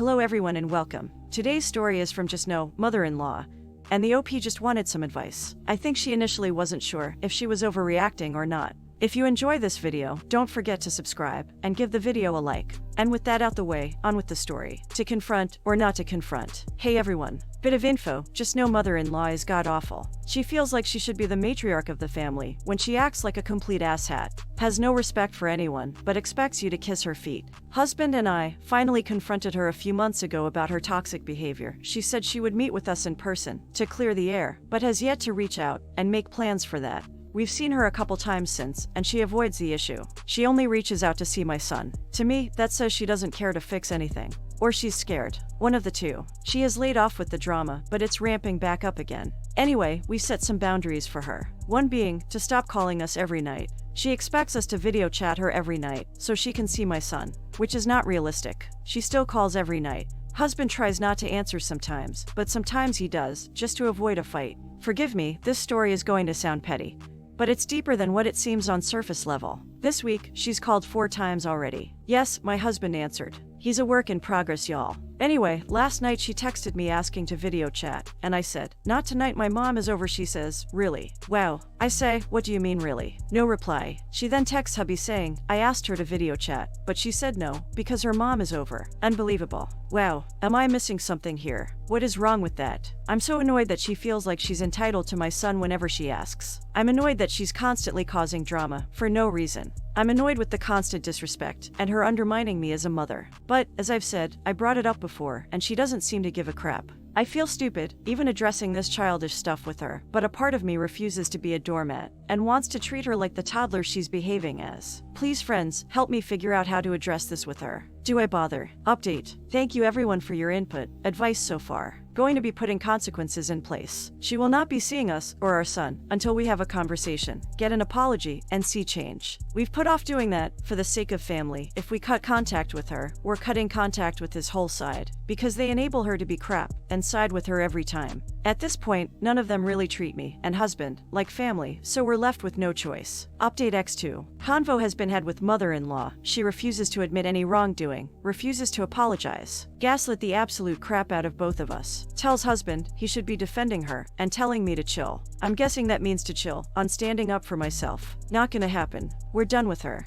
Hello everyone and welcome. Today's story is from Just No Mother-in-Law, and the OP just wanted some advice. I think she initially wasn't sure if she was overreacting or not. If you enjoy this video, don't forget to subscribe and give the video a like. And with that out the way, on with the story. To confront or not to confront. Hey everyone. Bit of info, Just No mother-in-law is god-awful. She feels like she should be the matriarch of the family when she acts like a complete asshat. Has no respect for anyone, but expects you to kiss her feet. Husband and I finally confronted her a few months ago about her toxic behavior. She said she would meet with us in person to clear the air, but has yet to reach out and make plans for that. We've seen her a couple times since, and she avoids the issue. She only reaches out to see my son. To me, that says she doesn't care to fix anything. Or she's scared. One of the two. She has laid off with the drama, but it's ramping back up again. Anyway, we set some boundaries for her. One being, to stop calling us every night. She expects us to video chat her every night, so she can see my son. Which is not realistic. She still calls every night. Husband tries not to answer sometimes, but sometimes he does, just to avoid a fight. Forgive me, this story is going to sound petty. But it's deeper than what it seems on surface level. This week, she's called 4 times already. Yes, my husband answered. He's a work in progress, y'all. Anyway, last night she texted me asking to video chat, and I said, "Not tonight, my mom is over." She says, "Really?" Wow. I say, "What do you mean really?" No reply. She then texts hubby saying, I asked her to video chat, but she said no, because her mom is over. Unbelievable. Wow. Am I missing something here? What is wrong with that? I'm so annoyed that she feels like she's entitled to my son whenever she asks. I'm annoyed that she's constantly causing drama, for no reason. I'm annoyed with the constant disrespect, and her undermining me as a mother. But, as I've said, I brought it up before, and she doesn't seem to give a crap. I feel stupid, even addressing this childish stuff with her, but a part of me refuses to be a doormat, and wants to treat her like the toddler she's behaving as. Please friends, help me figure out how to address this with her. Do I bother? Update. Thank you everyone for your input, advice so far. Going to be putting consequences in place. She will not be seeing us, or our son, until we have a conversation, get an apology, and see change. We've put off doing that, for the sake of family. If we cut contact with her, we're cutting contact with his whole side, because they enable her to be crap, and side with her every time. At this point, none of them really treat me, and husband, like family, so we're left with no choice. Update X2. Convo has been had with mother-in-law. She refuses to admit any wrongdoing, refuses to apologize. Gaslit the absolute crap out of both of us. Tells husband he should be defending her, and telling me to chill. I'm guessing that means to chill, on standing up for myself. Not gonna happen. We're done with her.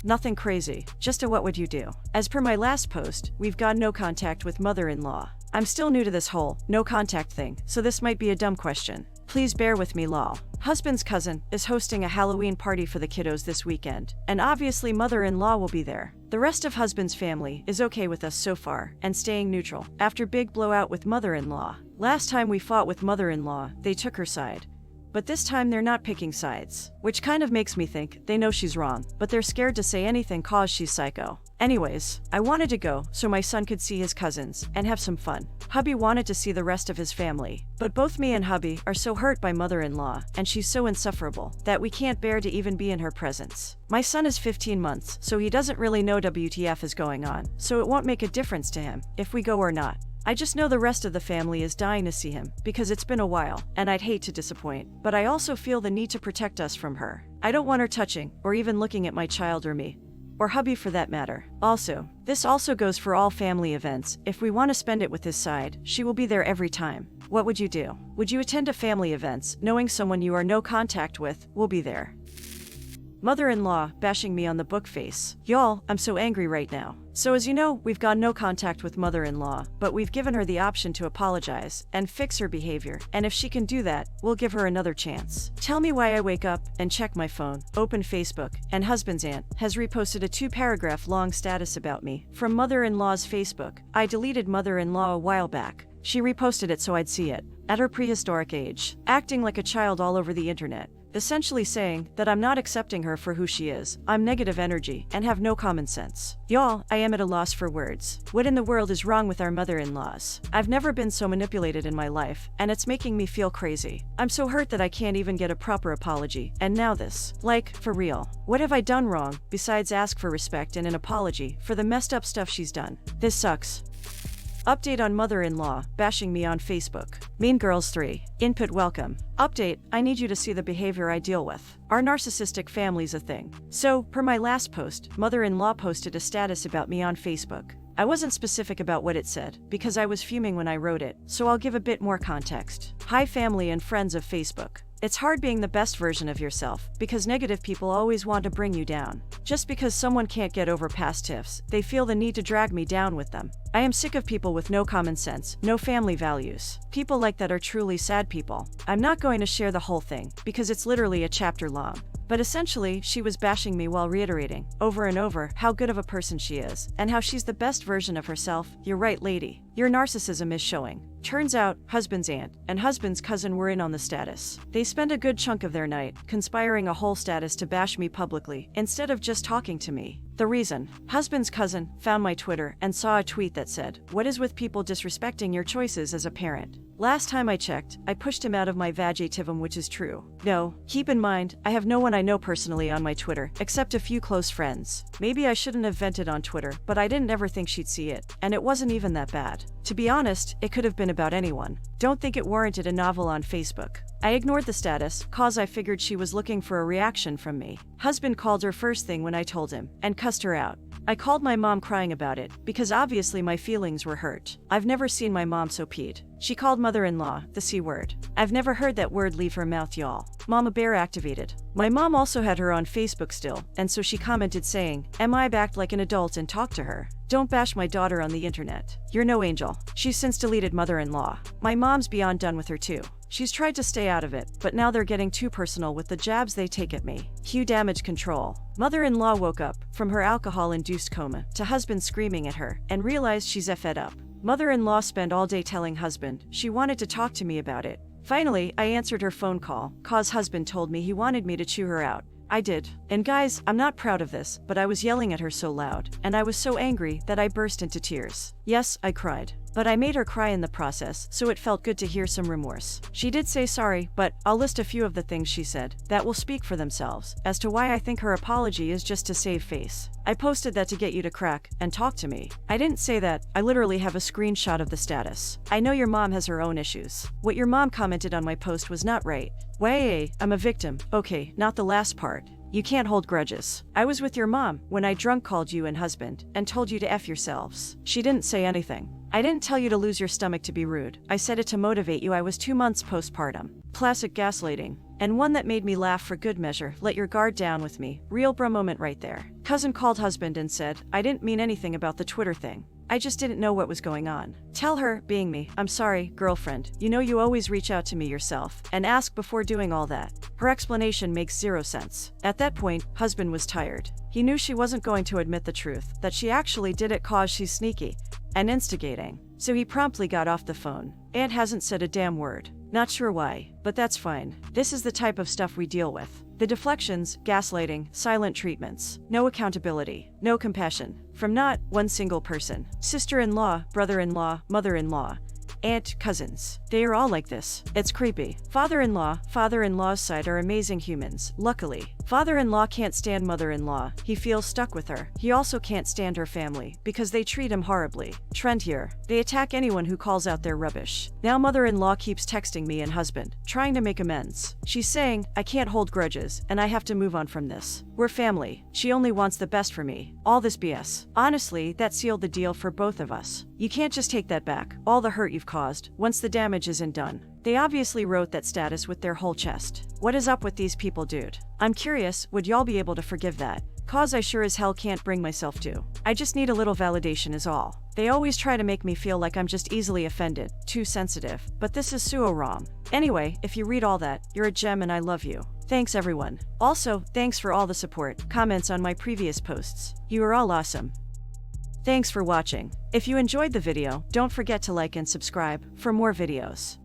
Nothing crazy, just a what would you do. As per my last post, we've got no contact with mother-in-law. I'm still new to this whole no contact thing, so this might be a dumb question. Please bear with me lol. Husband's cousin is hosting a Halloween party for the kiddos this weekend, and obviously mother-in-law will be there. The rest of husband's family is okay with us so far, and staying neutral, after big blowout with mother-in-law. Last time we fought with mother-in-law, they took her side. But this time they're not picking sides, which kind of makes me think they know she's wrong, but they're scared to say anything cause she's psycho. Anyways, I wanted to go so my son could see his cousins and have some fun. Hubby wanted to see the rest of his family, but both me and hubby are so hurt by mother-in-law, and she's so insufferable, that we can't bear to even be in her presence. My son is 15 months, so he doesn't really know WTF is going on, so it won't make a difference to him if we go or not. I just know the rest of the family is dying to see him, because it's been a while, and I'd hate to disappoint, but I also feel the need to protect us from her. I don't want her touching, or even looking at my child or me. Or hubby for that matter. Also, this also goes for all family events. If we want to spend it with his side, she will be there every time. What would you do? Would you attend a family events, knowing someone you are no contact with will be there? Mother-in-law bashing me on the book face. Y'all, I'm so angry right now. So as you know, we've got no contact with mother-in-law, but we've given her the option to apologize and fix her behavior, and if she can do that, we'll give her another chance. Tell me why I wake up and check my phone, open Facebook, and husband's aunt has reposted a 2-paragraph long status about me from mother-in-law's Facebook. I deleted mother-in-law a while back. She reposted it so I'd see it. At her prehistoric age, acting like a child all over the internet. Essentially saying that I'm not accepting her for who she is, I'm negative energy, and have no common sense. Y'all, I am at a loss for words. What in the world is wrong with our mother-in-laws? I've never been so manipulated in my life, and it's making me feel crazy. I'm so hurt that I can't even get a proper apology, and now this. Like, for real. What have I done wrong, besides ask for respect and an apology for the messed up stuff she's done? This sucks. Update on mother-in-law bashing me on Facebook. Mean Girls 3. Input welcome. Update, I need you to see the behavior I deal with. Our narcissistic family's a thing. So, per my last post, mother-in-law posted a status about me on Facebook. I wasn't specific about what it said, because I was fuming when I wrote it, so I'll give a bit more context. Hi family and friends of Facebook. It's hard being the best version of yourself, because negative people always want to bring you down. Just because someone can't get over past tiffs, they feel the need to drag me down with them. I am sick of people with no common sense, no family values. People like that are truly sad people. I'm not going to share the whole thing, because it's literally a chapter long. But essentially, she was bashing me while reiterating, over and over, how good of a person she is, and how she's the best version of herself. You're right, lady. Your narcissism is showing. Turns out, husband's aunt and husband's cousin were in on the status. They spent a good chunk of their night conspiring a whole status to bash me publicly, instead of just talking to me. The reason: husband's cousin found my Twitter and saw a tweet that said, "What is with people disrespecting your choices as a parent?" Last time I checked, I pushed him out of my vagativism, which is true. No, keep in mind, I have no one I know personally on my Twitter, except a few close friends. Maybe I shouldn't have vented on Twitter, but I didn't ever think she'd see it, and it wasn't even that bad. To be honest, it could have been about anyone. Don't think it warranted a novel on Facebook. I ignored the status, cause I figured she was looking for a reaction from me. Husband called her first thing when I told him, and cussed her out. I called my mom crying about it, because obviously my feelings were hurt. I've never seen my mom so peed. She called mother-in-law the C word. I've never heard that word leave her mouth, y'all. Mama bear activated. My mom also had her on Facebook still, and so she commented saying, "Am I act like an adult and talk to her? Don't bash my daughter on the internet. You're no angel." She's since deleted mother-in-law. My mom's beyond done with her too. She's tried to stay out of it, but now they're getting too personal with the jabs they take at me. Cue damage control. Mother-in-law woke up from her alcohol-induced coma to husband screaming at her and realized she's fed up. Mother-in-law spent all day telling husband she wanted to talk to me about it. Finally, I answered her phone call, cause husband told me he wanted me to chew her out. I did. And guys, I'm not proud of this, but I was yelling at her so loud, and I was so angry that I burst into tears. Yes, I cried. But I made her cry in the process, so it felt good to hear some remorse. She did say sorry, but I'll list a few of the things she said that will speak for themselves as to why I think her apology is just to save face. I posted that to get you to crack and talk to me. I didn't say that. I literally have a screenshot of the status. I know your mom has her own issues. What your mom commented on my post was not right. Way, I'm a victim. Okay, not the last part. You can't hold grudges. I was with your mom when I drunk called you and husband and told you to F yourselves. She didn't say anything. I didn't tell you to lose your stomach to be rude. I said it to motivate you. I was 2 months postpartum. Classic gaslighting. And one that made me laugh for good measure. Let your guard down with me. Real bro moment right there. Cousin called husband and said, "I didn't mean anything about the Twitter thing. I just didn't know what was going on." Tell her, being me, "I'm sorry, girlfriend. You know you always reach out to me yourself and ask before doing all that." Her explanation makes zero sense. At that point, husband was tired. He knew she wasn't going to admit the truth, that she actually did it cause she's sneaky and instigating. So he promptly got off the phone. Aunt hasn't said a damn word. Not sure why, but that's fine. This is the type of stuff we deal with. The deflections, gaslighting, silent treatments. No accountability, no compassion. From not one single person. Sister-in-law, brother-in-law, mother-in-law, aunt, cousins. They are all like this. It's creepy. Father-in-law's side are amazing humans, luckily. Father-in-law can't stand mother-in-law. He feels stuck with her. He also can't stand her family, because they treat him horribly. Trend here. They attack anyone who calls out their rubbish. Now mother-in-law keeps texting me and husband, trying to make amends. She's saying, "I can't hold grudges, and I have to move on from this. We're family. She only wants the best for me." All this BS. Honestly, that sealed the deal for both of us. You can't just take that back, all the hurt you've caused, once the damage isn't done. They obviously wrote that status with their whole chest. What is up with these people, dude? I'm curious, would y'all be able to forgive that? Cause I sure as hell can't bring myself to. I just need a little validation is all. They always try to make me feel like I'm just easily offended, too sensitive, but this is so wrong. Anyway, if you read all that, you're a gem and I love you. Thanks everyone. Also, thanks for all the support, comments on my previous posts. You are all awesome. Thanks for watching. If you enjoyed the video, don't forget to like and subscribe for more videos.